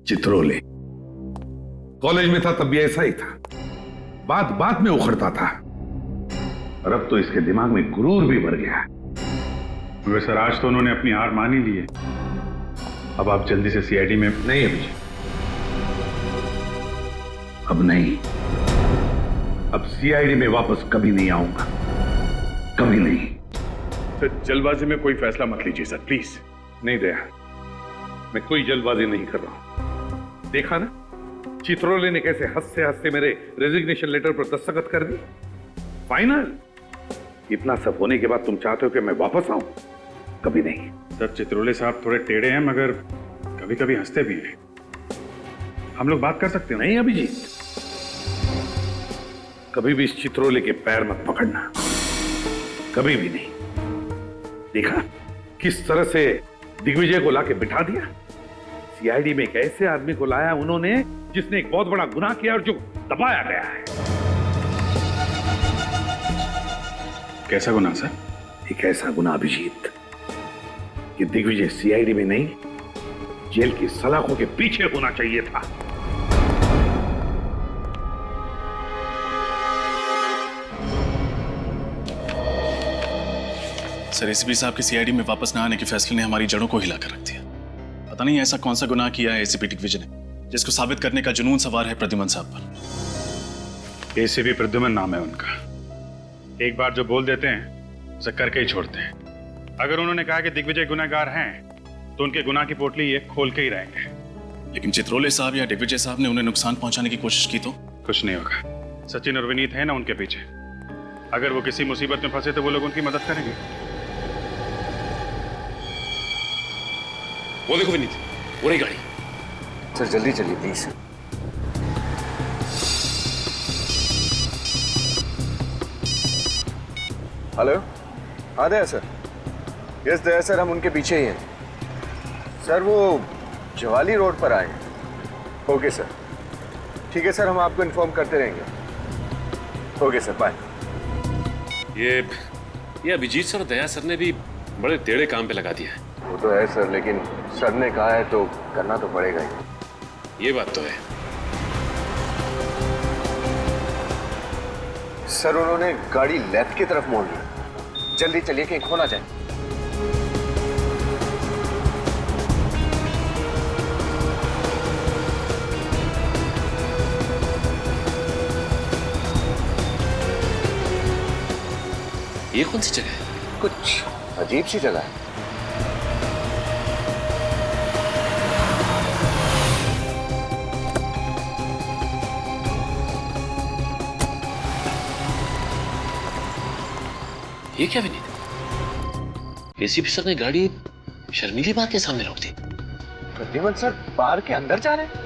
Chitrole. College में था तब भी ऐसा ही था, बात बात में उखड़ता था, और अब तो इसके दिमाग में गुरूर भी भर गया। सर आज तो उन्होंने अपनी हार मान ही ली है। अब आप जल्दी से सीआईडी में। नहीं अभिजीत, अब नहीं। अब सीआईडी में वापस कभी नहीं आऊंगा, कभी नहीं। सर जल्दबाजी में कोई फैसला मत लीजिए सर, प्लीज। नहीं दया, मैं कोई जल्दबाजी नहीं कर रहा हूं। देखा ना चित्रोले ने कैसे हंसते हंसते मेरे रेजिग्नेशन लेटर पर दस्तखत कर दी। फाइनल। इतना सब होने के बाद तुम चाहते हो कि मैं वापस आऊं? कभी नहीं। सर चित्रोले साहब थोड़े टेढ़े हैं, मगर कभी कभी हंसते भी हैं। हम लोग बात कर सकते हैं। नहीं अभिजीत, कभी भी इस चित्रोले के पैर मत पकड़ना, कभी भी नहीं। देखा किस तरह से दिग्विजय को लाके बिठा दिया। सीआईडी में एक ऐसे आदमी को लाया उन्होंने जिसने एक बहुत बड़ा गुनाह किया और जो दबाया गया है। कैसा गुनाह सर? एक ऐसा गुनाह अभिजीत कि दिग्विजय सीआईडी में नहीं, जेल की सलाखों के पीछे होना चाहिए था। सर एसीपी साहब के सीआईडी में वापस न आने के फैसले ने हमारी जड़ों को हिलाकर रख दिया। पता नहीं ऐसा कौन सा गुनाह किया है एसीपी दिग्विजय ने जिसको साबित करने का जुनून सवार है प्रद्युमन साहब पर। एसीपी प्रद्युमन नाम है उनका। एक बार जो बोल देते हैं उसे करके ही छोड़ते हैं। अगर उन्होंने कहा कि दिग्विजय गुनहगार हैं तो उनके गुनाह की पोटली ये खोल के ही रहेंगे। लेकिन चित्रोले साहब या दिग्विजय साहब ने उन्हें नुकसान पहुंचाने की कोशिश की तो? कुछ नहीं होगा। सचिन और विनीत है ना उनके पीछे। अगर वो किसी मुसीबत में फंसे तो वो लोग उनकी मदद करेंगे। वो देखो विनीत, वो रही गाड़ी। सर जल्दी चलिए प्लीज। हेलो, हाँ दया सर। यस दया सर, हम उनके पीछे ही हैं सर। वो जवाली रोड पर आए हैं। ओके सर, ठीक है सर, हम आपको इन्फॉर्म करते रहेंगे। Okay sir, bye. ये अभिजीत सर और दया सर ने भी बड़े टेढ़े काम पे लगा दिया है। वो तो है सर, लेकिन सर ने कहा है तो करना तो पड़ेगा ही। ये बात तो है सर। उन्होंने गाड़ी लेफ्ट की तरफ मोड़ ली। जल्दी चलिए कहीं खो ना जाए। ये कौन सी जगह है? कुछ अजीब सी जगह है। ये क्या विनीत? एसीपी सर ने गाड़ी शर्मीली बार के सामने रोक दी। प्रद्युमन सर बार के अंदर जा रहे हैं।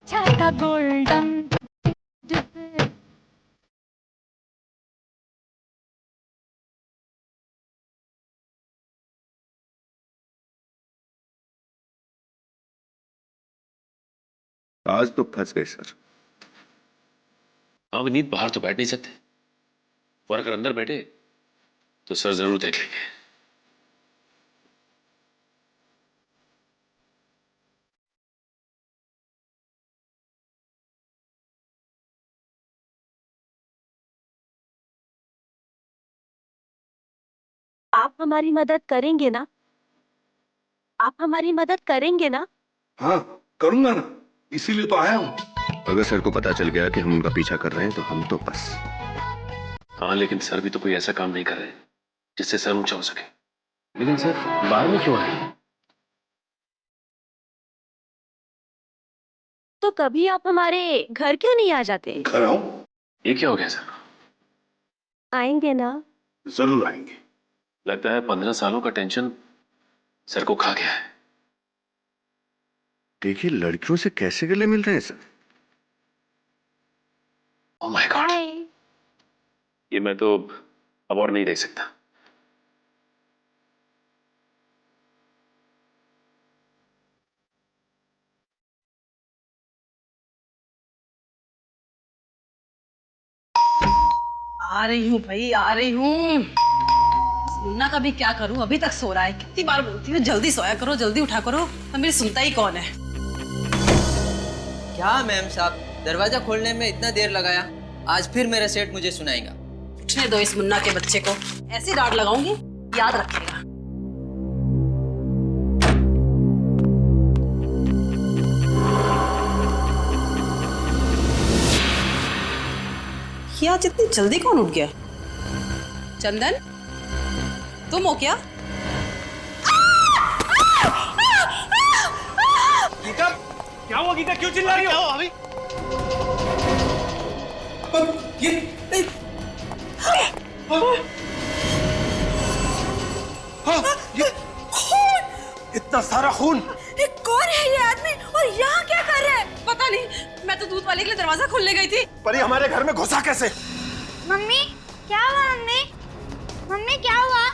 छाता गोल्डन आज तो फंस गए सर। हाँ विनीत, बाहर तो बैठ नहीं सकते, और अगर अंदर बैठे तो सर जरूर देख लेंगे। आप हमारी मदद करेंगे ना? आप हमारी मदद करेंगे ना? हाँ करूंगा ना, इसीलिए तो आया हूँ। अगर सर को पता चल गया कि हम उनका पीछा कर रहे हैं तो हम तो बस। हाँ लेकिन सर भी तो कोई ऐसा काम नहीं कर रहे जिससे सर ऊंचा हो सके। लेकिन सर बाहर में क्यों आए? तो कभी आप हमारे घर क्यों नहीं आ जाते? घर आऊं? ये क्या हो गया सर? आएंगे ना? जरूर आएंगे। लगता है 15 सालों का टेंशन सर को खा गया है। देखिए लड़कियों से कैसे गले मिल रहे हैं सर। ओह माय गॉड, ये मैं तो अब और नहीं देख सकता। आ रही हूँ भाई, आ रही हूँ। मुन्ना का भी क्या करूँ, अभी तक सो रहा है। कितनी बार बोलती हूँ जल्दी सोया करो, जल्दी उठा करो, तो मेरी सुनता ही कौन है। क्या मैम साहब, दरवाजा खोलने में इतना देर लगाया? आज फिर मेरा सेठ मुझे सुनाएगा। उठने दो इस मुन्ना के बच्चे को, ऐसी डांट लगाऊंगी याद रखेगा। ये आज इतनी जल्दी कौन उठ गया? चंदन, तुम हो क्या? गीता, क्या हुआ गीता? क्यों चिल्ला रही हो? अभी इतना सारा खून! कौन है ये आदमी और यहाँ क्या कर रहा है? पता नहीं, मैं तो दूध वाले के लिए दरवाजा खोलने गई थी। पर ये हमारे घर में घुसा कैसे? मम्मी क्या हुआ? मम्मी मम्मी क्या हुआ?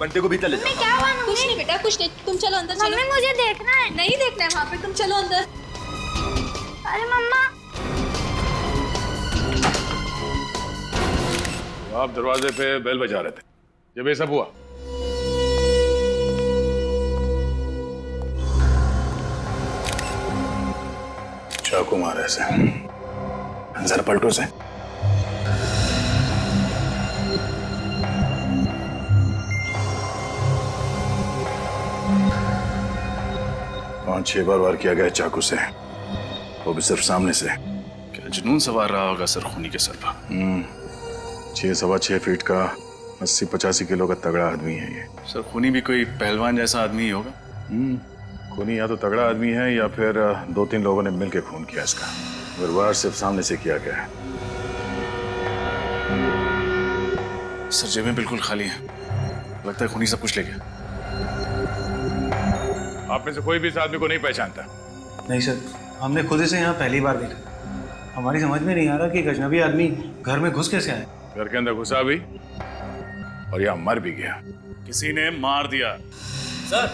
बंटे को भीतर ले मम्मी क्या हुआ? मम्मी कुछ नहीं बेटा, कुछ नहीं, तुम चलो अंदर। मम्मी मुझे देखना है। नहीं देखना है वहाँ पे, तुम चलो अंदर। अरे मम्मा, आप दरवाजे पे बेल बजा रहे थे जब ये सब हुआ। चाकू मारे से, जरा पलटो से। पांच छह बार वार किया गया चाकू से, वो भी सिर्फ सामने से। क्या जुनून सवार रहा होगा सर खूनी के सर पर। 6 फीट का 80-85 किलो का तगड़ा आदमी है ये। सर खूनी भी कोई पहलवान जैसा आदमी ही होगा। खूनी या तो तगड़ा आदमी है या फिर 2-3 लोगों ने मिलकर खून किया इसका। मगर वार सिर्फ सामने से किया गया है। सर जेबें बिल्कुल खाली हैं, लगता है खूनी सब कुछ ले गया। आप में से कोई भी इस आदमी को नहीं पहचानता? नहीं सर, हमने खुद इसे यहाँ पहली बार देखा। हमारी समझ में नहीं आ रहा कि एक अजनबी आदमी घर में घुस कैसे आए। घर के अंदर घुसा भी और यहाँ मर भी गया। किसी ने मार दिया। सर,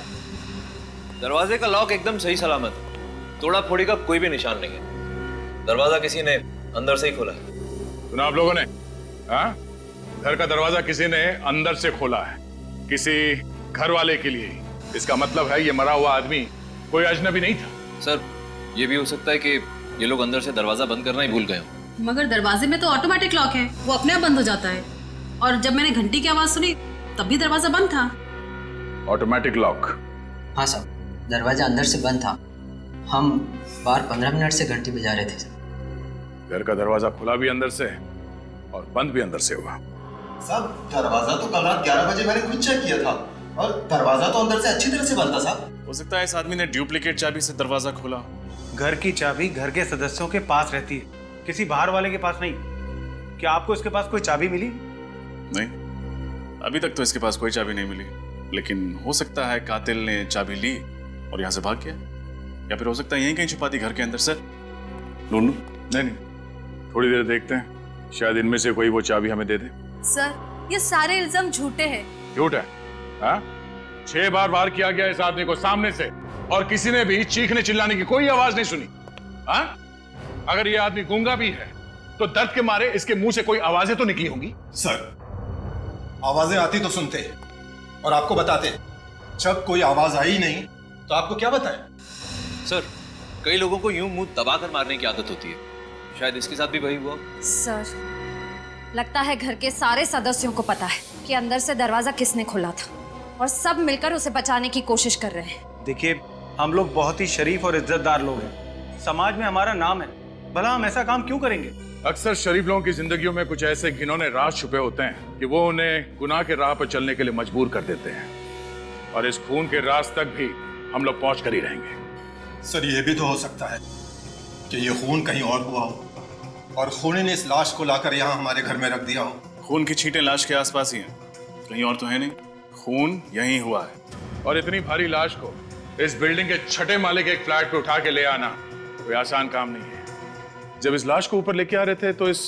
दरवाजे का लॉक एकदम सही सलामत है, तोड़ा फोड़ी का कोई भी निशान नहीं है। दरवाजा किसी ने अंदर से ही खोला है। सुना आप लोगों ने? हाँ, घर का दरवाजा किसी ने अंदर से खोला है, किसी घर वाले के लिए। इसका मतलब है ये मरा हुआ आदमी कोई अजनबी नहीं था। सर, ये भी हो सकता है कि ये लोग अंदर से दरवाजा बंद करना ही भूल गए हो। मगर दरवाजे में तो ऑटोमेटिक लॉक है, वो अपने आप बंद हो जाता है। और जब मैंने घंटी की आवाज सुनी तब भी दरवाजा बंद था। Automatic lock? हाँ साहब, दरवाजा अंदर से बंद था। हम बाहर 15 मिनट से घंटी बजा रहे थे। घर का दरवाजा खुला भी अंदर से और बंद भी अंदर से हुआ। साहब, दरवाजा तो कल रात 11 बजे मैंने खुद चेक किया था और दरवाजा तो अंदर से अच्छी तरह से बंद था साहब। हो सकता है इस आदमी ने डुप्लीकेट चाबी से दरवाजा खोला। घर की चाबी घर के सदस्यों के पास रहती है, किसी बाहर वाले के पास नहीं। क्या आपको इसके पास कोई चाबी मिली? नहीं, अभी तक तो इसके पास कोई चाबी नहीं मिली, लेकिन हो सकता है कातिल ने चाबी ली और यहाँ से भाग गया, या फिर हो सकता है यहीं कहीं छुपा दी घर के अंदर। सर लूंडू? नहीं, थोड़ी देर देखते हैं, शायद इनमें से कोई वो चाबी हमें दे दे। सर, ये सारे इल्जाम झूठे हैं। झूठ है? हाँ? 6 बार वार किया गया इस आदमी को सामने से और किसी ने भी चीखने चिल्लाने की कोई आवाज नहीं सुनी। हाँ? अगर ये आदमी गूंगा भी है तो दर्द के मारे इसके मुंह से कोई आवाजें तो निकली होंगी। सर, आवाजें आती तो सुनते और आपको बताते। जब कोई आवाज आई नहीं तो आपको क्या बताएं? सर, कई लोगों को यूं मुंह दबाकर मारने की आदत होती है, शायद इसके साथ भी वही हुआ। सर, लगता है घर के सारे सदस्यों को पता है कि अंदर से दरवाजा किसने खोला था और सब मिलकर उसे बचाने की कोशिश कर रहे हैं। देखिए, हम लोग बहुत ही शरीफ और इज्जतदार लोग हैं, समाज में हमारा नाम है, भला हम ऐसा काम क्यों करेंगे? अक्सर शरीफ लोगों की जिंदगियों में कुछ ऐसे घिनौने राज छुपे होते हैं कि वो उन्हें गुनाह के राह पर चलने के लिए मजबूर कर देते हैं, और इस खून के राज तक भी हम लोग पहुंच कर ही रहेंगे। सर, ये भी तो हो सकता है कि ये खून कहीं और हुआ हो और खूनी ने इस लाश को लाकर यहाँ हमारे घर में रख दिया हो। खून की छींटें लाश के आसपास ही हैं, कहीं और तो है नहीं। खून यहीं हुआ है। और इतनी भारी लाश को इस बिल्डिंग के 6ठे माले के एक फ्लैट पे उठा के ले आना कोई आसान काम नहीं है। जब इस लाश को ऊपर लेके आ रहे थे तो इस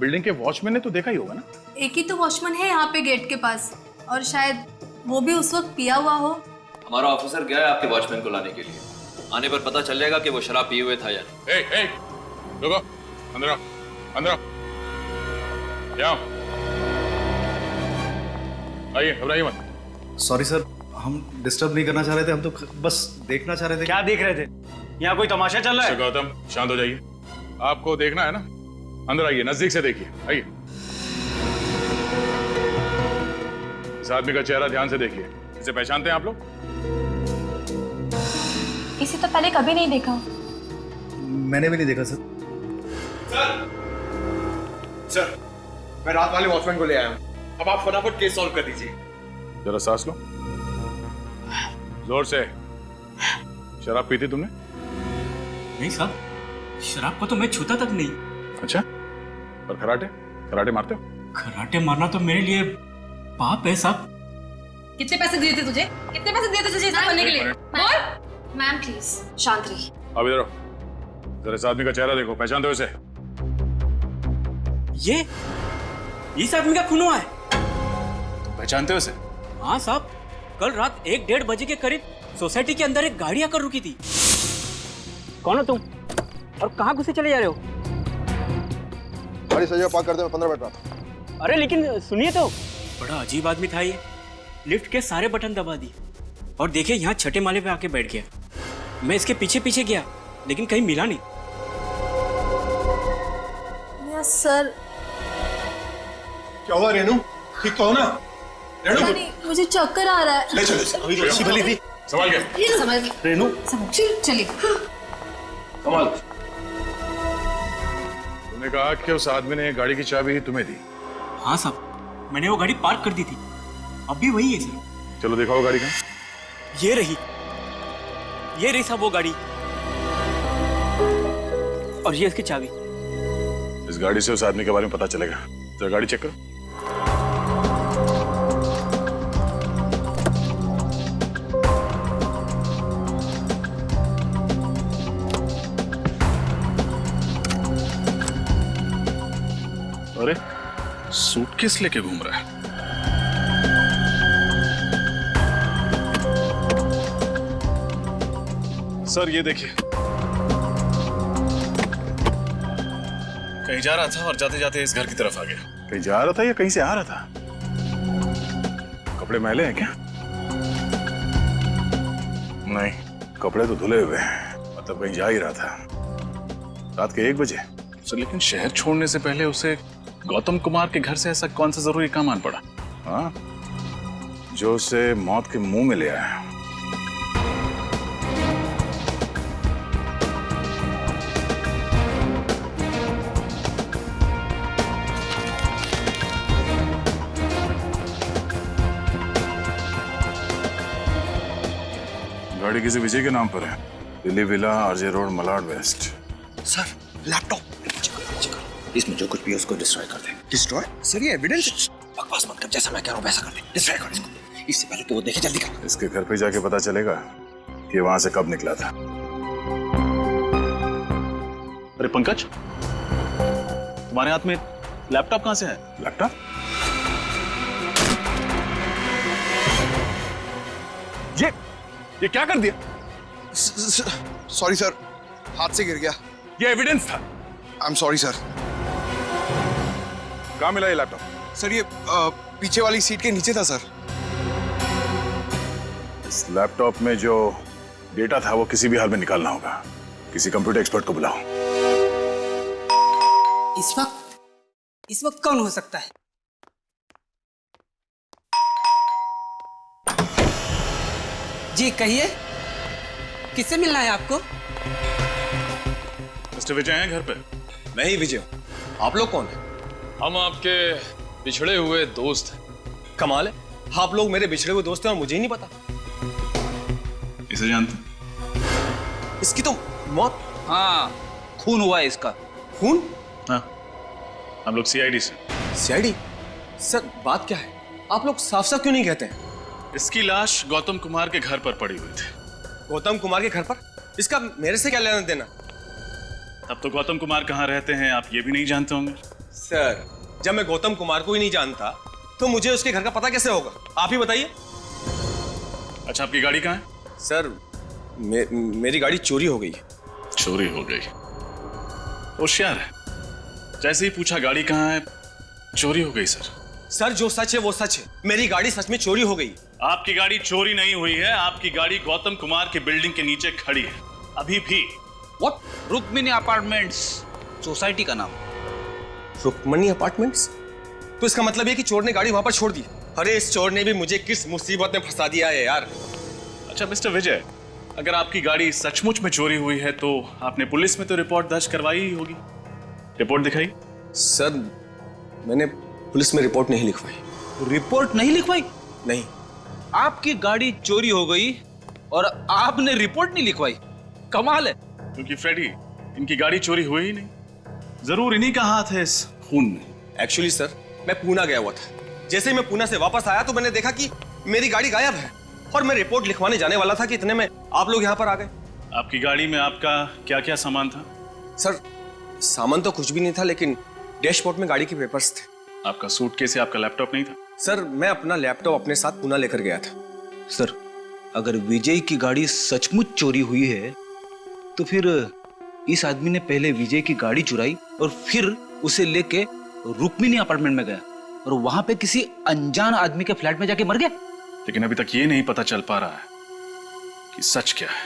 बिल्डिंग के वॉचमैन ने तो देखा ही होगा ना? एक ही तो वॉचमैन है यहाँ पे गेट के पास, और शायद वो भी उस वक्त पिया हुआ हो। हमारा ऑफिसर गया है आपके वॉचमैन को लाने के लिए, आने पर पता चल जाएगा कि वो शराब पिए हुए था या नहीं। रुको, अंदर आओ, अंदर आओ। क्या आइए, घबराइए मत। सॉरी सर, हम डिस्टर्ब नहीं करना चाह रहे थे, हम तो बस देखना चाह रहे थे। क्या देख रहे थे? यहाँ कोई तमाशा चल रहा है? गौतम शांत हो जाइए। आपको देखना है ना, अंदर आइए, नजदीक से देखिए, आइए। इस आदमी का चेहरा ध्यान से देखिए। इसे पहचानते हैं आप लोग? इसे तो पहले कभी नहीं देखा। मैंने भी नहीं देखा सर। सर, मैं रात वाले वॉचमैन को ले आया हूँ। अब आप फटाफट केस सॉल्व कर दीजिए। जरा सांस लो, जोर से। शराब पीती तुमने? नहीं साहब, शराब को तो मैं छूता तक नहीं। अच्छा, और कराटे? कराटे मारते हो? कराटे मारना तो मेरे लिए पाप है साहब। कितने पैसे दिए थे तुझे? कितने पैसे दिए थे तुझे ऐसा करने के लिए? बोल। मैम प्लीज शांत रहिए। अब इधर आओ, जरा इस आदमी का चेहरा देखो, पहचानते हो इसे? ये इस आदमी का खून हुआ है। पहचानते हो इसे? हाँ साहब, कल रात 1-1:30 बजे के करीब सोसाइटी के अंदर एक गाड़ी आकर रुकी थी। कौन हो तुम और कहाँ घुसे चले जा रहे हो? गाड़ी सही पार्क कर दे, मैं 15 मिनट में। अरे लेकिन सुनिए तो, बड़ा अजीब आदमी था ये। लिफ्ट के सारे बटन दबा दिए और देखिए यहाँ छठे माले पे आके बैठ गया। मैं इसके पीछे पीछे गया लेकिन कहीं मिला नहीं। सर, क्या हुआ रेनू? ठीक तो हो ना? रेनू, मुझे चक्कर आ रहा है। ले चलो, अभी तो अच्छी भली थी। संभाल के। समझ गई। रेनू, चलिए। कमाल। तुमने कहा कि उस आदमी ने गाड़ी की चाबी तुम्हें दी? हाँ साहब, मैंने वो गाड़ी पार्क कर दी थी, अभी वही है सर। चलो दिखाओ गाड़ी का। ये रही साहब वो गाड़ी, और ये इसकी चाबी। इस गाड़ी से उस आदमी के बारे में पता चलेगा। जरा गाड़ी चेक करो। अरे सूटकेस लेके घूम रहा है। सर ये देखिए, कहीं जा रहा था और जाते जाते इस घर की तरफ आ गया। कहीं जा रहा था या कहीं से आ रहा था? कपड़े मैले हैं क्या? नहीं, कपड़े तो धुले हुए हैं, मतलब कहीं जा ही रहा था। रात के 1 बजे? सर लेकिन शहर छोड़ने से पहले उसे गौतम कुमार के घर से ऐसा कौन सा जरूरी काम आन पड़ा? हाँ, जो उसे मौत के मुंह में ले आया। गाड़ी किसी विजय के नाम पर है, Delhi villa, RJ road, Malad west. Sir, laptop इसमें जो कुछ भी है उसको डिस्ट्रॉय कर दे। डिस्ट्रॉय? सर ये एविडेंस। बकवास मत कर, जैसा मैं कह रहा हूँ वैसा कर दे। डिस्ट्रॉय कर इसको। इससे पहले तो वो देखे, जल्दी कर। इसके घर पे जाके पता चलेगा कि वहां से कब निकला था। अरे पंकज, तुम्हारे हाथ में लैपटॉप कहाँ से है? लैपटॉप? ये क्या कर दिया? सॉरी सर, हाथ से गिर गया। ये एविडेंस था। I am sorry sir. कहाँ मिला ये लैपटॉप? सर ये पीछे वाली सीट के नीचे था सर। इस लैपटॉप में जो डेटा था वो किसी भी हाल में निकालना होगा। किसी कंप्यूटर एक्सपर्ट को बुलाओ। इस वक्त कौन हो सकता है? जी कहिए, किससे मिलना है आपको? मिस्टर विजय हैं घर पे? मैं ही विजय हूँ। आप लोग कौन हैं? हम आपके बिछड़े हुए दोस्त हैं। कमाल है, आप लोग मेरे बिछड़े हुए दोस्त हैं और मुझे ही नहीं पता। इसे जानते? इसकी तो मौत। हाँ, खून हुआ है इसका। खून? हाँ, हम लोग सीआईडी से। सीआईडी? सर बात क्या है? आप लोग साफ साफ क्यों नहीं कहते हैं? इसकी लाश गौतम कुमार के घर पर पड़ी हुई थी। गौतम कुमार के घर पर? इसका मेरे से क्या लेना देना? अब तो गौतम कुमार कहाँ रहते हैं आप ये भी नहीं जानते होंगे। सर, जब मैं गौतम कुमार को ही नहीं जानता तो मुझे उसके घर का पता कैसे होगा? आप ही बताइए। अच्छा, आपकी गाड़ी कहाँ है? सर मेरी गाड़ी चोरी हो गई है। चोरी हो गई? होशियार है। जैसे ही पूछा गाड़ी कहाँ है, चोरी हो गई सर। सर जो सच है वो सच है, मेरी गाड़ी सच में चोरी हो गई। आपकी गाड़ी चोरी नहीं हुई है, आपकी गाड़ी गौतम कुमार की बिल्डिंग के नीचे खड़ी है अभी भी। व्हाट? रुक्मिणी अपार्टमेंट्स सोसाइटी का नाम। रुक्मिणी अपार्टमेंट्स? तो इसका मतलब है कि चोर ने गाड़ी वहां पर छोड़ दी। अरे इस चोर ने भी मुझे किस मुसीबत में फंसा दिया है यार। अच्छा मिस्टर विजय, अगर आपकी गाड़ी सचमुच में चोरी हुई है तो आपने पुलिस में तो रिपोर्ट दर्ज करवाई ही होगी। रिपोर्ट दिखाई। सर मैंने पुलिस में रिपोर्ट नहीं लिखवाई। रिपोर्ट नहीं लिखवाई? नहीं। आपकी गाड़ी चोरी हो गई और आपने रिपोर्ट नहीं लिखवाई? कमाल है। क्योंकि फ्रेडी, इनकी गाड़ी चोरी हुई ही नहीं, जरूर इन्हीं का हाथ है इस खून में। एक्चुअली सर मैं पूना गया हुआ था। जैसे ही मैं पूना से वापस आया तो मैंने देखा कि मेरी गाड़ी गायब है और मैं रिपोर्ट लिखवाने जाने वाला था कि इतने में आप लोग यहाँ पर आ गए। आपकी गाड़ी में आपका क्या क्या सामान था? सर सामान तो कुछ भी नहीं था, लेकिन डैशबोर्ड में गाड़ी के पेपर्स थे। आपका सूटकेस या आपका लैपटॉप नहीं था? सर मैं अपना लैपटॉप अपने साथ पूना लेकर गया था। सर अगर विजय की गाड़ी सचमुच चोरी हुई है तो फिर इस आदमी ने पहले विजय की गाड़ी चुराई और फिर उसे लेके रुक्मिणी अपार्टमेंट में गया और वहां पे किसी अनजान आदमी के फ्लैट में जाके मर गया। लेकिन अभी तक ये नहीं पता चल पा रहा है कि सच क्या है।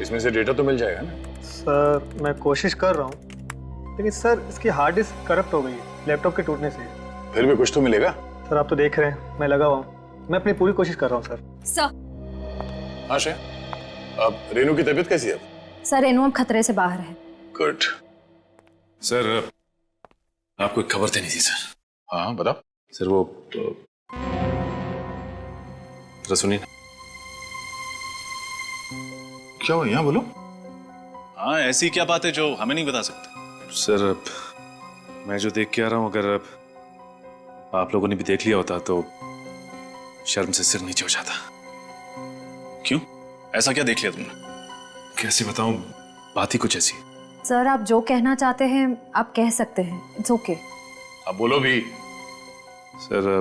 इसमें से डेटा तो मिल जाएगा ना? सर मैं कोशिश कर रहा हूँ, लेकिन सर इसकी हार्ड डिस्क करप्ट हो गई है लैपटॉप के टूटने से। फिर भी कुछ तो मिलेगा। सर आप तो देख रहे हैं मैं लगा हुआ हूँ, मैं अपनी पूरी कोशिश कर रहा हूँ सर। सर। हाँ श्रेया, अब रेनू की तबीयत कैसी है? सर रेनू अब खतरे से बाहर है। गुड। सर आपको एक खबर देनी थी सर। हाँ बताओ। सर वो जरा सुनिए। क्या हुआ, यहाँ बोलो। हाँ ऐसी क्या बात है जो हमें नहीं बता सकते? सर अब मैं जो देख के आ रहा हूँ, अगर अब आप लोगों ने भी देख लिया होता तो शर्म से सिर नीचे हो जाता। क्यों, ऐसा क्या देख लिया तुमने? कैसे बताऊं, बात ही कुछ ऐसी। सर आप जो कहना चाहते हैं आप कह सकते हैं, इट्स ओके। अब बोलो भी। सर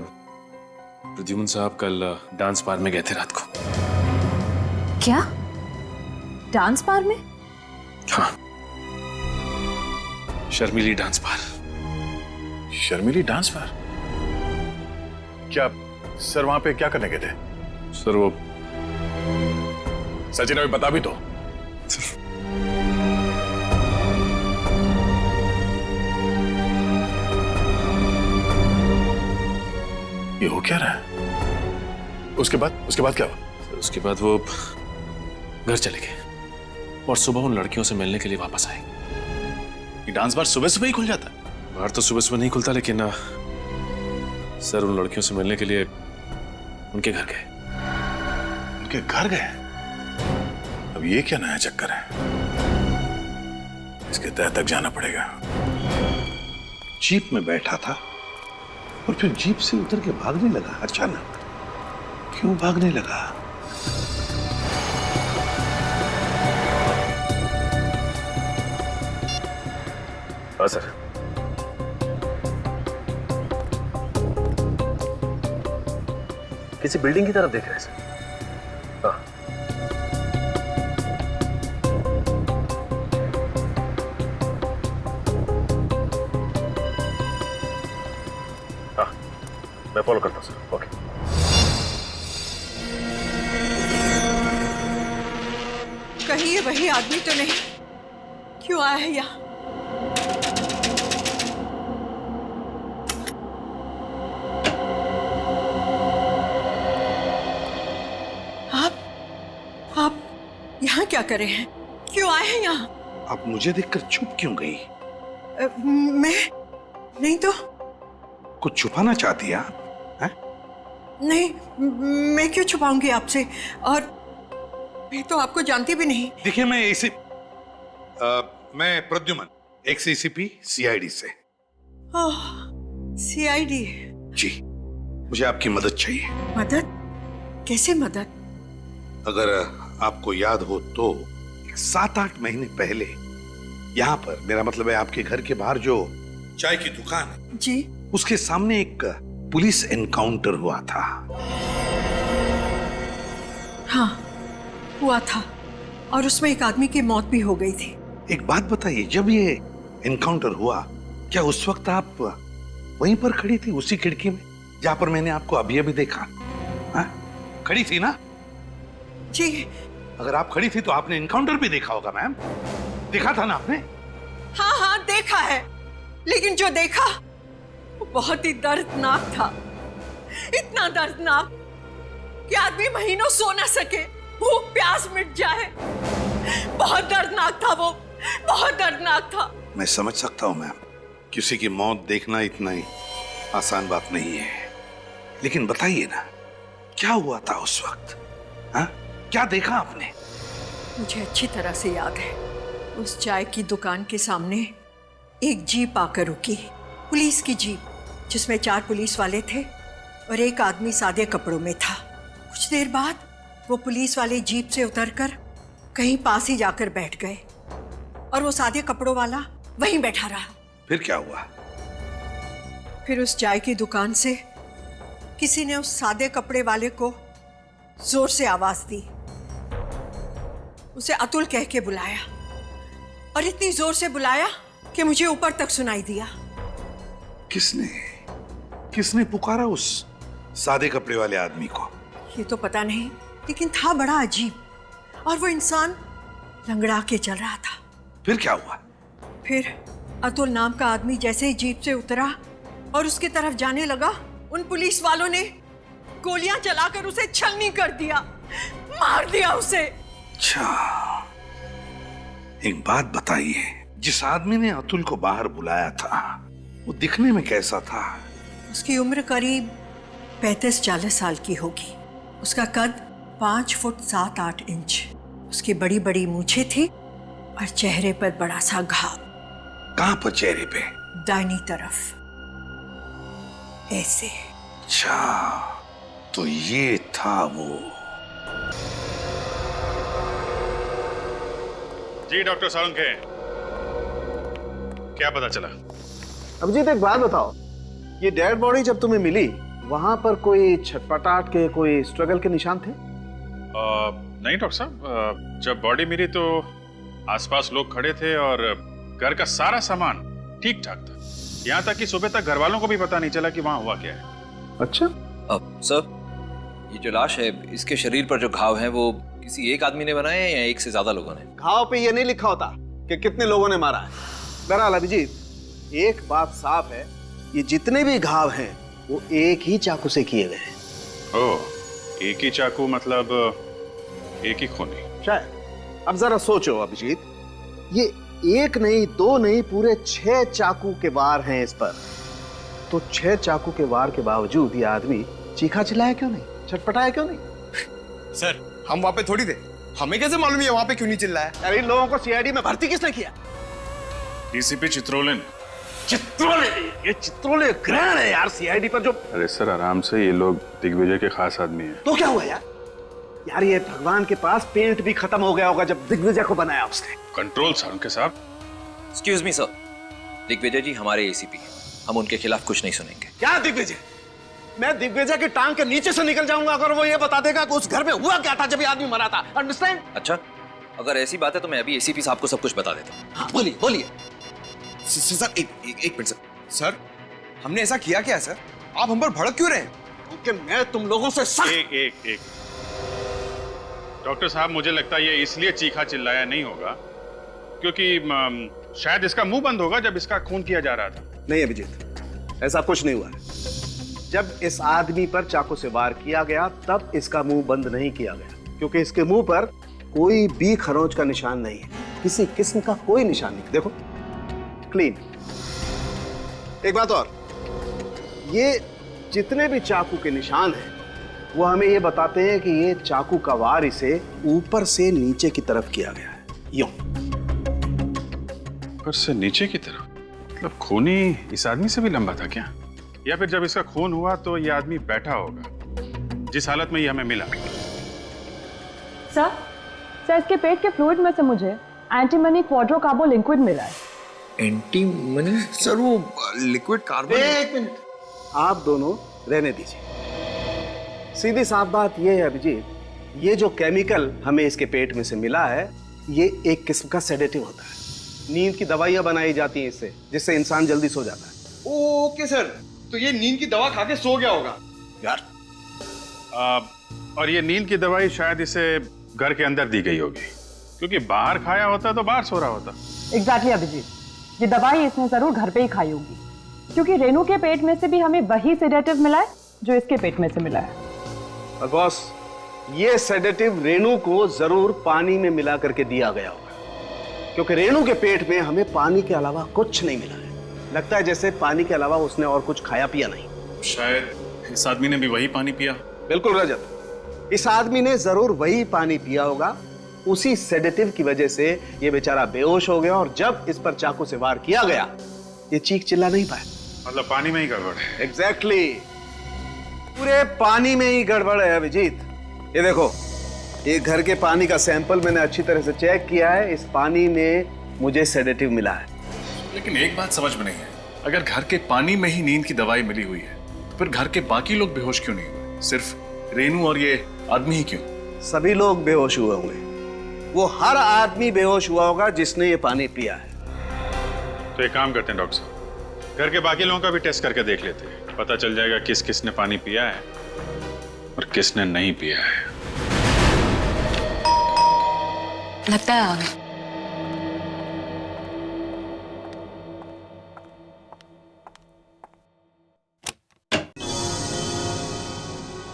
प्रद्युम्न साहब कल डांस बार में गए थे रात को। क्या? डांस बार में? हाँ, शर्मिली डांस बार। शर्मिली डांस बार? क्या सर वहां पे क्या करने गए थे? सर वो सचिन अभी बता भी दो। ये हो क्या रहा है? उसके बाद क्या हुआ? सर उसके बाद वो घर चले गए और सुबह उन लड़कियों से मिलने के लिए वापस आए। ये डांस बार सुबह सुबह ही खुल जाता है? बाहर तो सुबह सुबह नहीं खुलता, लेकिन सर उन लड़कियों से मिलने के लिए उनके घर गए। उनके घर गए? अब ये क्या नया चक्कर है? इसके तह तक जाना पड़ेगा। जीप में बैठा था और फिर जीप से उतर के भागने लगा अचानक। क्यों भागने लगा? हाँ सर। किसी बिल्डिंग की तरफ देख रहे हैं सर। हाँ। हाँ मैं फॉलो करता हूँ सर। ओके। कहीं ये वही आदमी तो नहीं? क्यों आया है यहाँ? आप यहाँ क्या कर रहे हैं? क्यों आए हैं यहाँ? आप मुझे देखकर चुप क्यों गई? मैं नहीं तो। कुछ छुपाना चाहती है आप? नहीं, मैं क्यों छुपाऊंगी आपसे, और मैं तो आपको जानती भी नहीं। देखिए मैं प्रद्युमन, एक्स एसीपी सीआईडी से। सीआईडी? जी, मुझे आपकी मदद चाहिए। मदद? कैसे मदद? अगर आपको याद हो तो 7-8 महीने पहले यहाँ पर, मेरा मतलब है आपके घर के बाहर जो चाय की दुकान है जी, उसके सामने एक पुलिस एनकाउंटर हुआ था। हाँ हुआ था, और उसमें एक आदमी की मौत भी हो गई थी। एक बात बताइए, जब ये एनकाउंटर हुआ क्या उस वक्त आप वहीं पर खड़ी थी, उसी खिड़की में जहां पर मैंने आपको अभी अभी देखा? हाँ? खड़ी थी ना? जी। अगर आप खड़ी थी तो आपने एनकाउंटर भी देखा होगा मैम। देखा था ना आपने? हाँ हाँ देखा है, लेकिन जो देखा वो बहुत ही दर्दनाक था। इतना दर्दनाक कि आदमी महीनों सो ना सके, भूख प्यास मिट जाए। बहुत दर्दनाक था वो, बहुत दर्दनाक था। मैं समझ सकता हूं मैम, किसी की मौत देखना इतना ही आसान बात नहीं है, लेकिन बताइए ना क्या हुआ था उस वक्त? हाँ? क्या देखा आपने? मुझे अच्छी तरह से याद है, उस चाय की दुकान के सामने एक जीप आकर रुकी, पुलिस की जीप, जिसमें 4 पुलिस वाले थे और एक आदमी सादे कपड़ों में था। कुछ देर बाद वो पुलिस वाले जीप से उतरकर कहीं पास ही जाकर बैठ गए और वो सादे कपड़ों वाला वहीं बैठा रहा। फिर क्या हुआ? फिर उस चाय की दुकान से किसी ने उस सादे कपड़े वाले को जोर से आवाज दी, उसे अतुल कह के बुलाया और इतनी जोर से बुलाया कि मुझे ऊपर तक सुनाई दिया। किसने पुकारा उस सादे कपड़े वाले आदमी को? ये तो पता नहीं, लेकिन था बड़ा अजीब, और वो इंसान लंगड़ा के चल रहा था। फिर क्या हुआ? फिर अतुल नाम का आदमी जैसे ही जीप से उतरा और उसकी तरफ जाने लगा, उन पुलिस वालों ने गोलियां चलाकर उसे छलनी कर दिया, मार दिया उसे। अच्छा, एक बात बताइए, जिस आदमी ने अतुल को बाहर बुलाया था वो दिखने में कैसा था? उसकी उम्र करीब 35-40 साल की होगी। उसका कद 5 फुट 7-8 इंच। उसकी बड़ी बड़ी मूछें थी और चेहरे पर बड़ा सा घाव। कहां पर चेहरे पे? दाहिनी तरफ, ऐसे। अच्छा, तो ये था वो। जी डॉक्टर सालुंखे, क्या पता चला? अभिजीत एक बात बताओ, ये डेड बॉडी जब तुम्हें मिली वहां पर कोई छटपटाहट के, कोई स्ट्रगल के निशान थे? नहीं डॉक्टर साहब, जब बॉडी मिली तो आसपास लोग खड़े थे और घर का सारा सामान ठीक ठाक था। यहाँ तक कि सुबह तक घर वालों को भी पता नहीं चला कि वहाँ हुआ क्या है। अच्छा। अब सर, ये जो लाश है, इसके शरीर पर जो घाव हैं वो किसी एक आदमी ने बनाए हैं या एक से ज्यादा लोगों ने? घाव पे ये नहीं लिखा होता कि कितने लोगों ने मारा है। बहरहाल अभिजीत, एक बात साफ है, ये जितने भी घाव हैं वो एक ही चाकू से किए गए हैं। ओह, एक ही चाकू मतलब एक ही खूनी? शायद। अब जरा सोचो अभिजीत, ये एक नहीं, 2 नहीं, पूरे 6 चाकू के वार हैं इस पर। तो 6 चाकू के वार के बावजूद ये आदमी चीखा चिल्लाया क्यों नहीं, छटपटाया क्यों नहीं? सर, हम वहां पे थोड़ी थे, हमें कैसे मालूम है वहां पे क्यों नहीं चिल्लाया? अरे इन लोगों को सीआईडी में भर्ती किसने किया? डीसीपी चित्रोले ने। चित्रोले? ये चित्रोले ग्रहण है यार सीआईडी पर जो। अरे सर आराम से, ये लोग दिग्विजय के खास आदमी हैं। तो क्या हुआ यार? यार ये भगवान के पास पेंट भी खत्म हो गया होगा जब दिग्विजय को बनाया उसने। कंट्रोल सर उनके साहब। एक्सक्यूज मी सर, दिग्विजय जी हमारे एसीपी हैं, हम उनके खिलाफ कुछ नहीं सुनेंगे। क्या दिग्विजय? मैं दिग्विजय की टांग के नीचे से निकल जाऊंगा अगर वो ये बता देगा कि उस घर में हुआ क्या था जब ये आदमी मरा था। अंडरस्टैंड? अच्छा, अगर ऐसी बात है तो मैं अभी एसीपी साहब को सब कुछ बता देता हूँ। हाँ, बोलिए बोलिए। सर एक मिनट सर, हमने ऐसा किया क्या सर? आप हम पर भड़क क्यों रहे हैं? क्योंकि मैं तुम लोगों से सख्त। एक डॉक्टर साहब, मुझे लगता है ये इसलिए चीखा चिल्लाया नहीं होगा क्योंकि शायद इसका मुंह बंद होगा जब इसका खून किया जा रहा था। नहीं अभिजीत, ऐसा कुछ नहीं हुआ है। जब इस आदमी पर चाकू से वार किया गया तब इसका मुंह बंद नहीं किया गया, क्योंकि इसके मुंह पर कोई भी खरोंच का निशान नहीं है, किसी किस्म का कोई निशान नहीं। देखो, क्लीन। एक बात और, ये जितने भी चाकू के निशान हैं वो हमें ये बताते हैं कि ये चाकू का वार इसे ऊपर से नीचे की तरफ किया गया है। यूं ऊपर से नीचे की तरफ? मतलब खूनी इस आदमी से भी लंबा था क्या? या फिर जब इसका खून हुआ तो ये आदमी बैठा होगा जिस हालत में ये हमें मिला? सर इसके पेट के फ्लूइड में से मुझे एंटीमनी क्वाड्रोकार्बो लिक्विड मिला है। एंटीमनी? सर वो लिक्विड कार्बन। एक मिनट, आप दोनों रहने दीजिए। सीधी साफ बात यह है अभिजीत, ये जो केमिकल हमें इसके पेट में से मिला है ये एक किस्म का सेडेटिव होता है। नींद की दवाइयां बनाई जाती हैं इससे, जिससे इंसान जल्दी सो जाता है। ओके सर, तो ये नींद की दवा खा के सो गया होगा यार और ये नींद की दवाई शायद इसे घर के अंदर दी गई होगी, क्योंकि बाहर खाया होता तो बाहर सो रहा होता। एग्जैक्टली अभिजीत, ये दवाई इसने जरूर घर पे ही खाई होगी, क्योंकि रेनू के पेट में से भी हमें वही सेडेटिव मिला है जो इसके पेट में से मिला है। और बॉस, ये सेडेटिव रेनू को जरूर पानी में मिला करके दिया गया होगा, क्योंकि रेनू के पेट में हमें पानी के अलावा कुछ नहीं मिला है। लगता है जैसे पानी के अलावा उसने और कुछ खाया पिया नहीं। शायद इस आदमी ने भी वही पानी पिया। बिल्कुल रजत, इस आदमी ने जरूर वही पानी पिया होगा। उसी सेडेटिव की वजह से ये बेचारा बेहोश हो गया, और जब इस पर चाकू से वार किया गया ये चीख चिल्ला नहीं पाया। मतलब पानी में ही गड़बड़ है। एग्जैक्टली, पूरे पानी में ही गड़बड़ है अभिजीत। ये देखो, ये घर के पानी का सैंपल मैंने अच्छी तरह से चेक किया है, इस पानी में मुझे सेडेटिव मिला है। लेकिन एक बात समझ में नहीं है, अगर घर के पानी में ही नींद की दवाई मिली हुई है तो फिर घर के बाकी लोग बेहोश क्यों नहीं हुए? सिर्फ रेनू और ये आदमी ही क्यों? सभी लोग बेहोश हुए होंगे। वो हर आदमी बेहोश हुआ होगा जिसने ये पानी पिया है। तो एक काम करते हैं डॉक्टर साहब, घर के बाकी लोगों का भी टेस्ट करके देख लेते हैं, पता चल जाएगा किस किसने पानी पिया है और किसने नहीं पिया है। लगता है आ गए।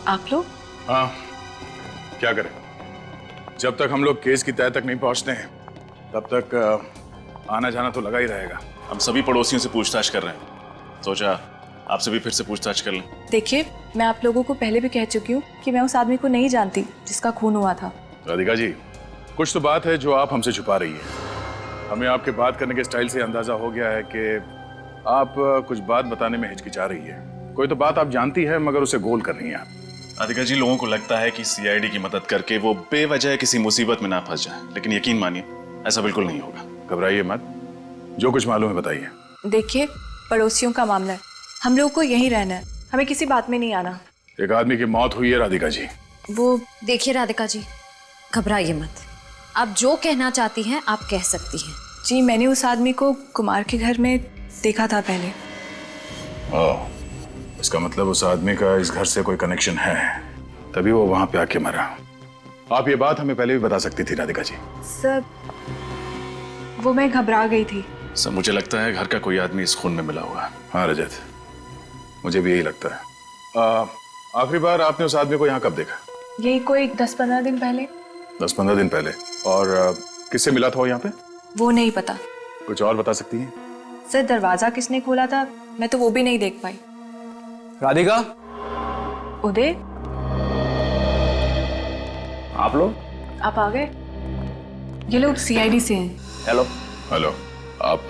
आप लोग? हाँ, क्या करें, जब तक हम लोग केस की तह तक नहीं पहुंचते हैं तब तक आना जाना तो लगा ही रहेगा। हम सभी पड़ोसियों से पूछताछ कर रहे हैं, सोचा आपसे भी फिर से पूछताछ कर लें। देखिए, मैं आप लोगों को पहले भी कह चुकी हूँ कि मैं उस आदमी को नहीं जानती जिसका खून हुआ था। राधिका जी, कुछ तो बात है जो आप हमसे छुपा रही है। हमें आपके बात करने के स्टाइल से अंदाजा हो गया है कि आप कुछ बात बताने में हिचकिचा रही है। कोई तो बात आप जानती है मगर उसे गोल कर रही है आप। राधिका जी, लोगों को लगता है कि सीआईडी की मदद करके वो बेवजह किसी मुसीबत में ना फंस जाए, लेकिन यकीन मानिए ऐसा बिल्कुल नहीं होगा। घबराइए मत, जो कुछ मालूम है बताइए। देखिए, पड़ोसियों का मामला है, हम लोगों को यहीं रहना है, हमें किसी बात में नहीं आना। एक आदमी की मौत हुई है राधिका जी। वो देखिए राधिका जी, घबराइए मत, आप जो कहना चाहती हैं आप कह सकती हैं। जी, मैंने उस आदमी को कुमार के घर में देखा था पहले। ओह, इसका मतलब उस आदमी का इस घर से कोई कनेक्शन है, तभी वो वहां पे आके मरा। आप ये बात हमें पहले भी बता सकती थी राधिका जी। सर, वो मैं घबरा गई थी। सर, मुझे लगता है घर का कोई आदमी इस खून में मिला हुआ है। हाँ रजत, मुझे भी यही लगता है। आखिरी बार आपने उस आदमी को यहाँ कब देखा? यही कोई 10-15 दिन पहले। 10-15 दिन पहले? और किससे मिला था वो यहाँ पे? वो नहीं पता। कुछ और बता सकती हैं? सर, दरवाजा किसने खोला था मैं तो वो भी नहीं देख पाई। राधिका, उदय, आप लोग? आप आ गए? ये लोग सीआईडी से हैं। हेलो। हेलो, आप?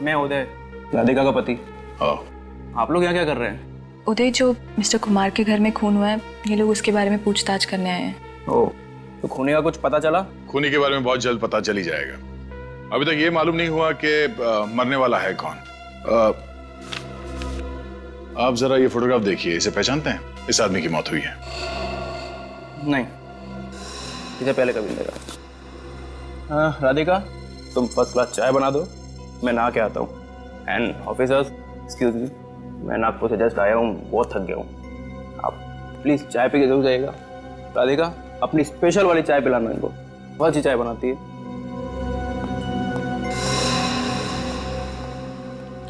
मैं उदय, राधिका का पति। आप लोग यहाँ क्या कर रहे हैं? उदय, जो मिस्टर कुमार के घर में खून हुआ है, ये लोग उसके बारे में पूछताछ करने आए हैं। ओह, तो खूनी का कुछ पता चला? खूनी के बारे में बहुत जल्द पता चल ही जाएगा। अभी तक ये मालूम नहीं हुआ कि मरने वाला है कौन। आप जरा ये फोटोग्राफ देखिए, इसे पहचानते हैं? इस आदमी की मौत हुई है। नहीं, इसे पहले कभी नहीं देखा। राधिका, तुम फर्स्ट क्लास चाय बना दो, मैं नहा के आता हूँ। एंड ऑफिसर्स, एक्सक्यूज मी, मैं नागपुर से जस्ट आया हूँ, बहुत थक गया हूँ। आप प्लीज चाय पी के जरूर जाइएगा। राधिका, अपनी स्पेशल वाली चाय पिलाना इनको, बहुत अच्छी चाय बनाती है।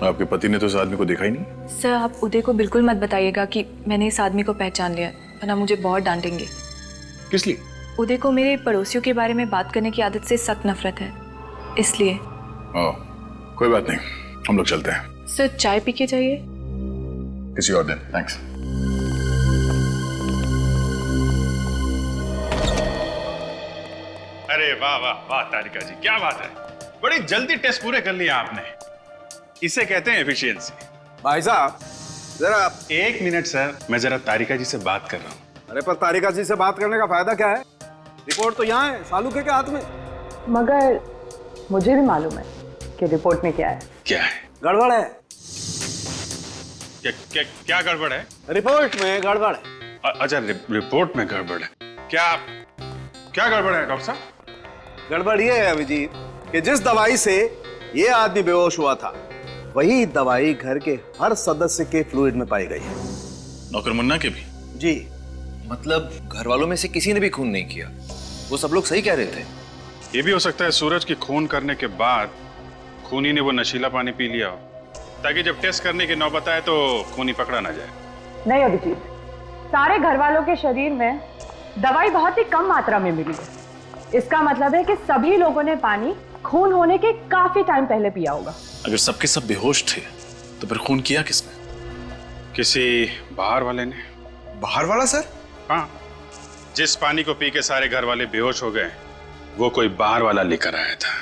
आपके पति ने तो इस आदमी को देखा ही नहीं। सर, आप उदय को बिल्कुल मत बताइएगा कि मैंने इस आदमी को पहचान लिया, वरना मुझे बहुत डांटेंगे। किस लिए? उदय को मेरे पड़ोसियों के बारे में बात करने की आदत से सख्त नफरत है, इसलिए। कोई बात नहीं, हम लोग चलते हैं। सर, चाय पी के जाइए। किसी और दिन। थैंक्स। अरे वाह वाह वाह तारिका जी, क्या बात है, बड़ी जल्दी टेस्ट पूरे कर लिया आपने। इसे कहते हैं एफिशिएंसी। भाई साहब, जरा एक मिनट सर, मैं जरा तारिका जी से बात कर रहा हूँ। अरे पर तारिका जी से बात करने का फायदा क्या है? रिपोर्ट तो यहाँ है, सालुके के हाथ में। मगर मुझे भी मालूम है कि रिपोर्ट में क्या है। क्या है? गड़बड़ है। क्या गड़बड़ है? रिपोर्ट में गड़बड़ है। अच्छा, रिपोर्ट में गड़बड़ है। क्या गड़बड़ है डॉक्टर साहब? गड़बड़ ये है अभिजीत कि जिस दवाई से ये आदमी बेहोश हुआ था, वही दवाई घर के हर सदस्य के फ्लूइड में पाई गई है। नौकर मुन्ना के भी? जी। मतलब घर वालों में से किसी ने भी खून नहीं किया? वो सब लोग सही कह रहे थे। ये भी हो सकता है सूरज की खून करने के बाद खूनी ने वो नशीला पानी पी लिया हो, ताकि जब टेस्ट करने की नौबत आए तो खूनी पकड़ा ना जाए। नहीं अभिजीत, सारे घर वालों के शरीर में दवाई बहुत ही कम मात्रा में मिली है। इसका मतलब है कि सभी लोगों ने पानी खून होने के काफी टाइम पहले पिया होगा। अगर सबके सब बेहोश थे तो फिर खून किया किसने? किसी बाहर वाले ने। बाहर वाला सर? हाँ, जिस पानी को पी के सारे घर वाले बेहोश हो गए वो कोई बाहर वाला लेकर आया था।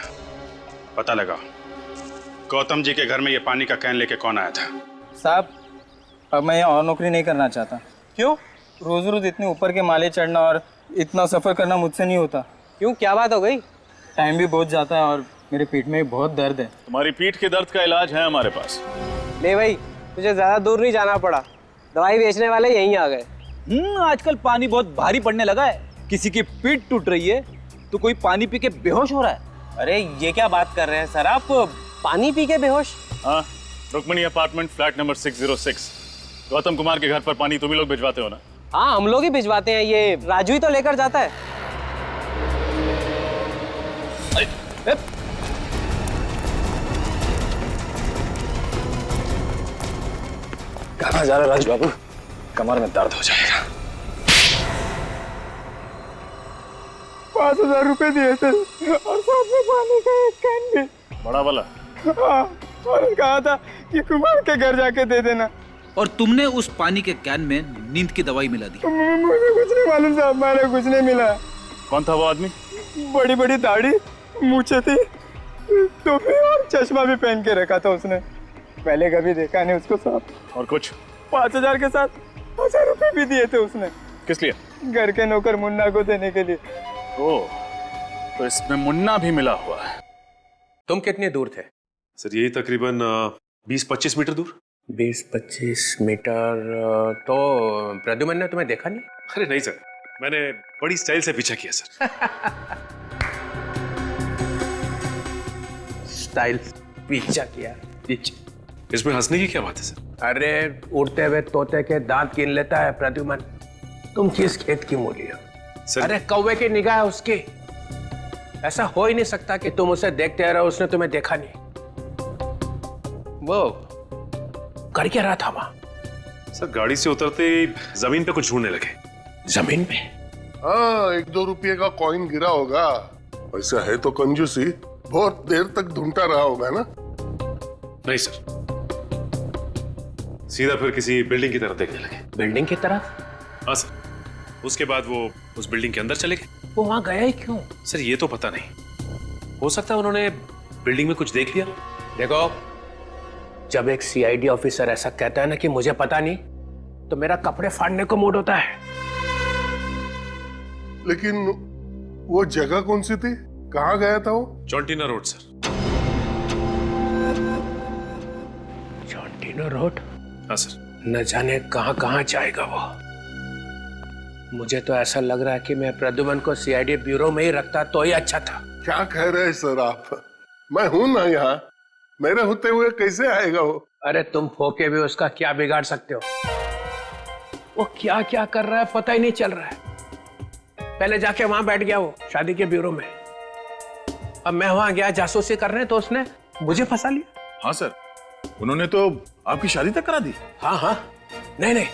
पता लगाओ गौतम जी के घर में ये पानी का कैन लेके कौन आया था। साहब, अब मैं यहाँ और नौकरी नहीं करना चाहता। क्यों? रोज रोज इतने ऊपर के माले चढ़ना और इतना सफर करना मुझसे नहीं होता। क्यों, क्या बात हो गई? टाइम भी बहुत जाता है और मेरे पेट में बहुत दर्द है। तुम्हारी पीठ के दर्द का इलाज है हमारे पास। ले भाई, तुझे ज्यादा दूर नहीं जाना पड़ा, दवाई बेचने वाले यहीं आ गए। आजकल पानी बहुत भारी पड़ने लगा है। किसी की पीठ टूट रही है तो कोई पानी पी के बेहोश हो रहा है। अरे ये क्या बात कर रहे हैं सर आप, पानी पी के बेहोश? हाँ, Rukmini apartment flat number 606, Gautam Kumar के घर पर पानी तुम ही लोग भिजवाते हो ना? हाँ, हम लोग ही भिजवाते हैं, ये राजू ही तो लेकर जाता है। कहाँ जा रहा राज बाबू? कमर में दर्द हो जाएगा। 5,000 रुपए दिए थे और साथ में पानी का एक कैन भी। बड़ा वाला? हाँ, और कहा था कि कुमार के घर जाके दे देना। और तुमने उस पानी के कैन में नींद की दवाई मिला दी? मुझे कुछ नहीं मालूम साहब, मैंने कुछ नहीं मिला। कौन था वो आदमी? बड़ी बड़ी दाढ़ी, मूछें थी, टोपी और चश्मा भी पहन के रखा था उसने। पहले कभी देखा नहीं उसको साहब। और कुछ? 5,000 के साथ 1,000 रुपए भी दिए थे उसने। किस लिए? घर के नौकर मुन्ना को देने के लिए। ओह, तो इसमें मुन्ना भी मिला हुआ है। तुम कितने दूर थे? सर यही तकरीबन 20-25 मीटर दूर। 20-25 मीटर? तो प्रद्युमन ने तुम्हें देखा नहीं? अरे नहीं सर, मैंने बड़ी स्टाइल से पीछा किया सर। स्टाइल पीछा किया? पीछे? इसमें हंसने की क्या बात है सर? अरे उड़ते हुए तोते के दांत गिन लेता है प्रद्युमन। तुम किस खेत की मूली हो? अरे कौवे की निगाह है उसकी। ऐसा हो ही नहीं सकता कि तुम उसे देखते रहो, उसने तुम्हें देखा नहीं। वो कर क्या रहा था वहां? सर गाड़ी से उतरते ही जमीन पे कुछ ढूंढने लगे। जमीन पे? हाँ, 1-2 रुपये का कॉइन गिरा होगा। वैसा है तो कंजूसी, बहुत देर तक ढूंढता रहा होगा ना? नहीं सर, सीधा फिर किसी बिल्डिंग की तरफ देखने लगे। बिल्डिंग की तरफ? हाँ सर, उसके बाद वो उस बिल्डिंग के अंदर चले गए। वो वहां गया ही क्यों? सर ये तो पता नहीं, हो सकता है उन्होंने बिल्डिंग में कुछ देख लिया। देखो, जब एक सीआईडी ऑफिसर ऐसा कहता है ना कि मुझे पता नहीं, तो मेरा कपड़े फाड़ने को मूड होता है। लेकिन वो जगह कौन सी थी? कहाँ गया था वो? चौंटीना रोड सर। चौंटीना रोड? हाँ सर। न जाने कहाँ कहाँ जाएगा वो। मुझे तो ऐसा लग रहा है कि मैं प्रद्युमन को सीआईडी ब्यूरो में ही रखता तो ही अच्छा था। क्या कह रहे हैं सर आप? मैं हूं ना यहाँ, मेरे होते हुए कैसे आएगा वो? अरे तुम फोके भी उसका क्या बिगाड़ सकते हो? वो क्या क्या कर रहा है पता ही नहीं चल रहा है। पहले जाके वहां बैठ गया वो शादी के ब्यूरो में। अब मैं वहां गया जासूसी करने तो उसने मुझे फंसा लिया। हाँ सर, उन्होंने तो आपकी शादी तक करा दी। हाँ हाँ, नहीं नहीं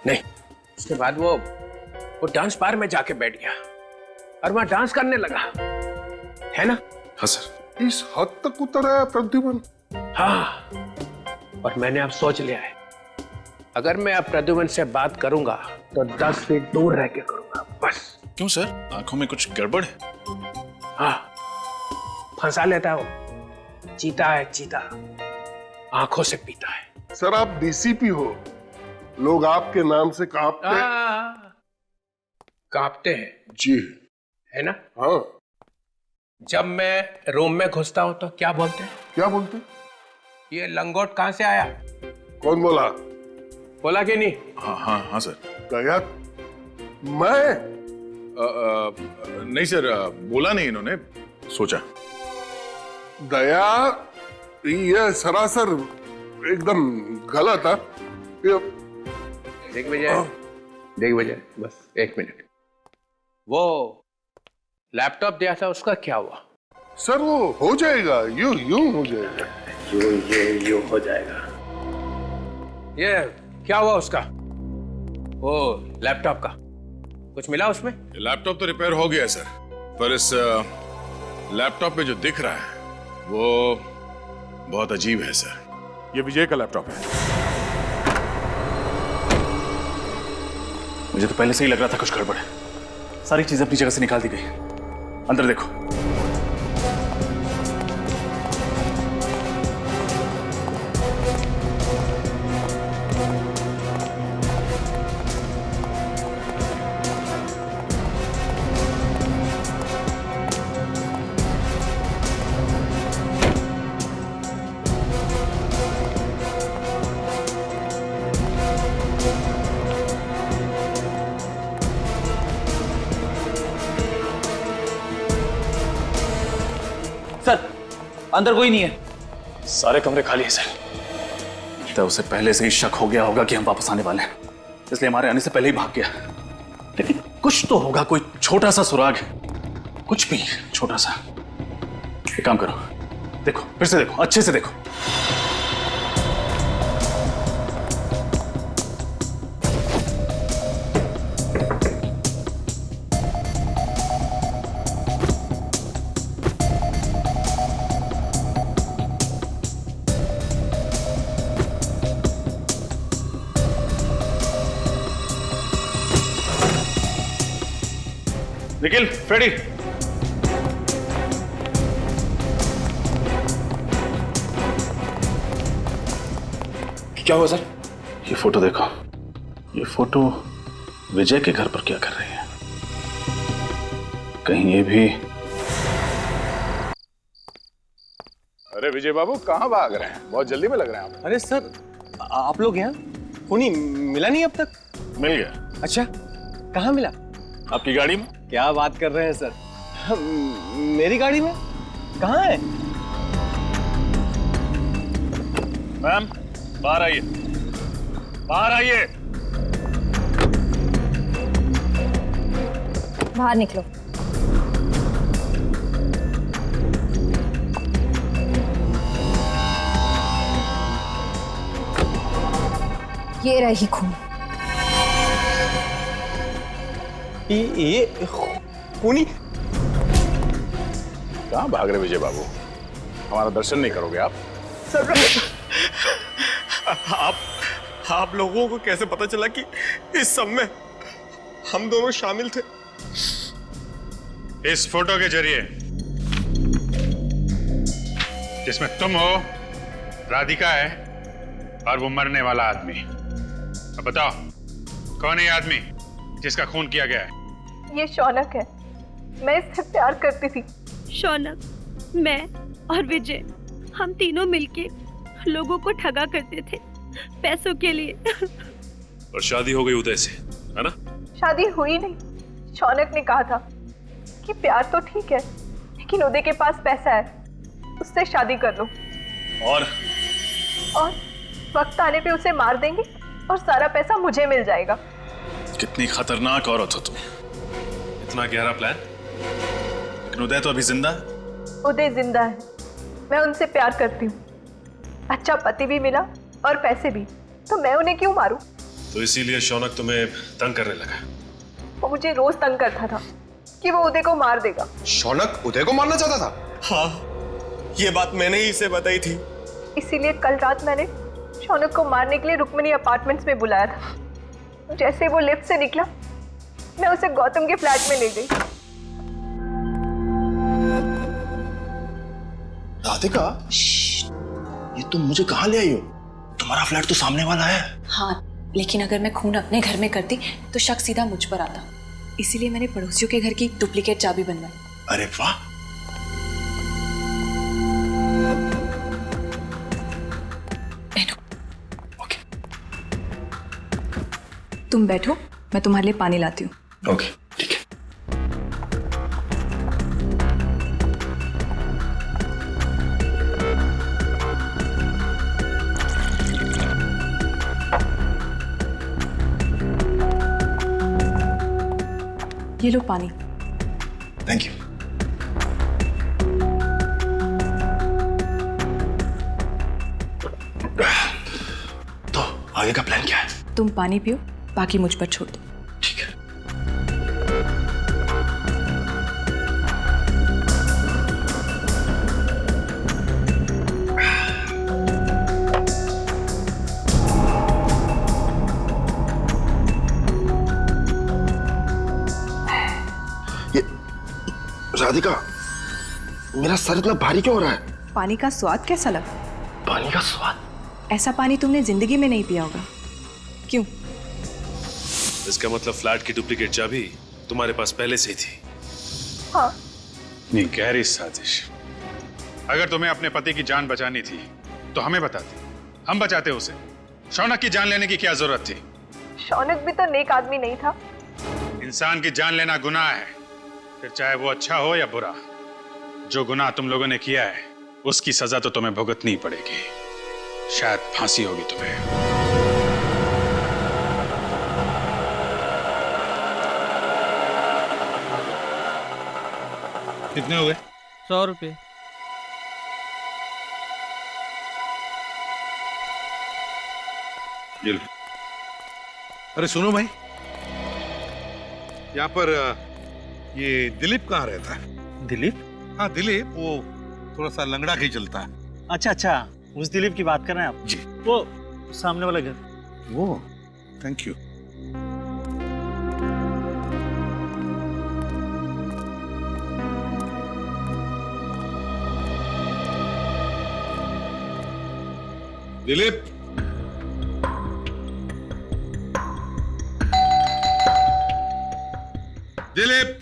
नहीं। उसके बाद वो डांस बार में जाके बैठ गया और वहां डांस करने लगा, है ना? हाँ सर। इस हद तक उतर आया प्रद्युमन? हाँ, और मैंने अब सोच लिया है, अगर मैं अब प्रद्युमन से बात करूंगा तो 10 फीट दूर रह के करूंगा बस। क्यों सर, आंखों में कुछ गड़बड़ है? हाँ, फंसा लेता है वो। चीता है चीता, आंखों से पीता है। सर आप डीसीपी हो, लोग आपके नाम से कांपते हैं जी, है ना? हाँ। जब मैं रूम में घुसता हूं तो क्या बोलते हैं? क्या बोलते? ये लंगोट कहां से आया? कौन बोला? बोला कि नहीं? हाँ हाँ हाँ सर। गया मैं? नहीं सर, बोला नहीं इन्होंने, सोचा। दया, ये सरासर एकदम गलत है। देख विजय, बस एक मिनट। वो लैपटॉप दिया था, उसका क्या हुआ? सर वो हो जाएगा, यूं हो जाएगा। यूं हो जाएगा। ये क्या हुआ उसका? वो लैपटॉप का कुछ मिला उसमें? लैपटॉप तो रिपेयर हो गया है सर, पर इस लैपटॉप पे जो दिख रहा है वो बहुत अजीब है सर। ये विजय का लैपटॉप है। मुझे तो पहले से ही लग रहा था कुछ गड़बड़ है। सारी चीजें अपनी जगह से निकाल दी गई। अंदर देखो। सर, अंदर कोई नहीं है। सारे कमरे खाली हैं सर। तो उसे पहले से ही शक हो गया होगा कि हम वापस आने वाले हैं, इसलिए हमारे आने से पहले ही भाग गया। लेकिन कुछ तो होगा, कोई छोटा सा सुराग, कुछ भी छोटा सा। एक काम करो, देखो, फिर से देखो, अच्छे से देखो। निखिल, फ्रेडी, क्या हुआ सर? ये फोटो देखो। ये फोटो विजय के घर पर क्या कर रही है? कहीं ये भी। अरे विजय बाबू, कहाँ भाग रहे हैं? बहुत जल्दी में लग रहे हैं आप। अरे सर, आप लोग यहाँ? खूनी मिला नहीं अब तक? मिल गया। अच्छा, कहाँ मिला? आपकी गाड़ी में। क्या बात कर रहे हैं सर? मेरी गाड़ी में? कहाँ है? मैम, बाहर आइए, बाहर आइए। बाहर निकलो। ये रही खून। ये खूनी? कहाँ भाग रहे विजय बाबू? हमारा दर्शन नहीं करोगे आप? सर, आप लोगों को कैसे पता चला कि इस सब में हम दोनों शामिल थे? इस फोटो के जरिए, जिसमें तुम हो, राधिका है और वो मरने वाला आदमी। अब बताओ, कौन है ये आदमी जिसका खून किया गया है? ये शौनक है। मैं इससे प्यार करती थी। शौनक, मैं और विजय, हम तीनों मिलके लोगों को ठगा करते थे पैसों के लिए। और शादी हो गई उदय से, है ना? शादी हुई नहीं। शौनक ने कहा था कि प्यार तो ठीक है, लेकिन उदय के पास पैसा है, उससे शादी कर लो। और वक्त आने पे उसे मार देंगे और सारा पैसा मुझे मिल जाएगा। कितनी खतरनाक औरत हो तुम। इतना गहरा प्लान? लेकिन उदय तो अभी जिंदा है। उदय जिंदा है। मैं उनसे प्यार करती हूँ। अच्छा पति भी मिला और पैसे भी, तो मैं उन्हें क्यों मारूं? तो इसीलिए शौनक तुम्हें तंग करने लगा? वो मुझे रोज तंग करता था कि वो उदय को मार देगा। शौनक उदय को मारना चाहता था? हाँ, ये बात मैंने ही इसे बताई थी। इसीलिए कल रात मैंने शौनक को मारने के लिए रुक्मिणी अपार्टमेंट्स में बुलाया था। जैसे वो लिफ्ट से निकला, मैं उसे गौतम के फ्लैट में ले गई। राधिका, ये तुम मुझे कहाँ ले आई हो? तुम्हारा फ्लैट तो सामने वाला है। हाँ, लेकिन अगर मैं खून अपने घर में करती तो शक सीधा मुझ पर आता। इसीलिए मैंने पड़ोसियों के घर की डुप्लीकेट चाबी बनवाई। अरे वाह। ओके, तुम बैठो, मैं तुम्हारे लिए पानी लाती हूँ। ओके, ठीक है। ये लो पानी। Thank you. तो आगे का प्लान क्या है? तुम पानी पियो, बाकी मुझ पर छोड़ दो। ठीक है। राधिका, मेरा सर इतना भारी क्यों हो रहा है? पानी का स्वाद कैसा लगा? पानी का स्वाद? ऐसा पानी तुमने जिंदगी में नहीं पिया होगा। क्यों? इसका मतलब फ्लैट की डुप्लीकेट चाबी तुम्हारे पास पहले से ही थी। हाँ। नहीं, गहरी साजिश। अगर तुम्हें अपने पति की जान बचानी थी तो हमें बताती, हम बचाते उसे। शौनक की जान लेने की क्या जरूरत थी? शौनक भी तो नेक आदमी नहीं था। इंसान की जान लेना गुनाह है, फिर चाहे वो अच्छा हो या बुरा। जो गुनाह तुम लोगों ने किया है उसकी सजा तो तुम्हें भुगतनी पड़ेगी। शायद फांसी होगी तुम्हें। कितने हो गए? 100 रुपये। अरे सुनो भाई, यहाँ पर ये दिलीप कहाँ रहता है? दिलीप? हाँ दिलीप, वो थोड़ा सा लंगड़ा के ही चलता है। अच्छा अच्छा, उस दिलीप की बात कर रहे हैं आप? जी। वो सामने वाला घर। वो, थैंक यू। दिलीप, दिलीप,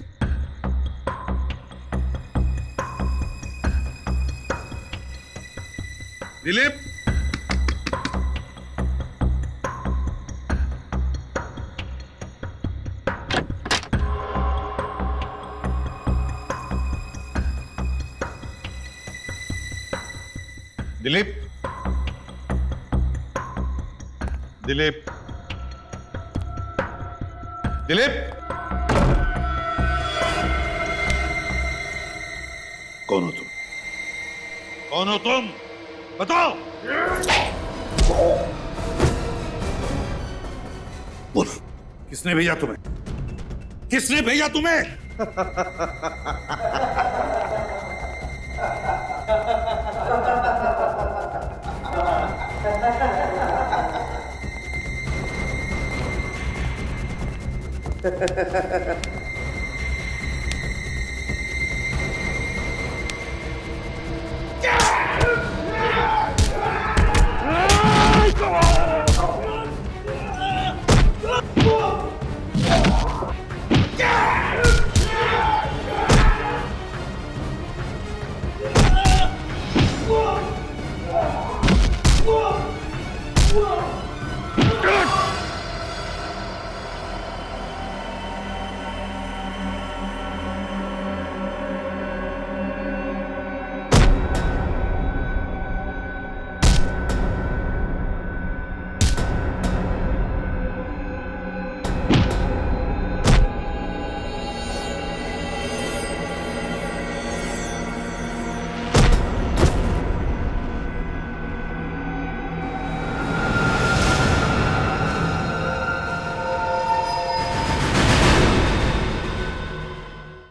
दिलीप, दिलीप, दिलीप, दिलीप, कौन हो तुम? कौन हो तुम? बताओ। बोल, किसने भेजा तुम्हें? किसने भेजा तुम्हें?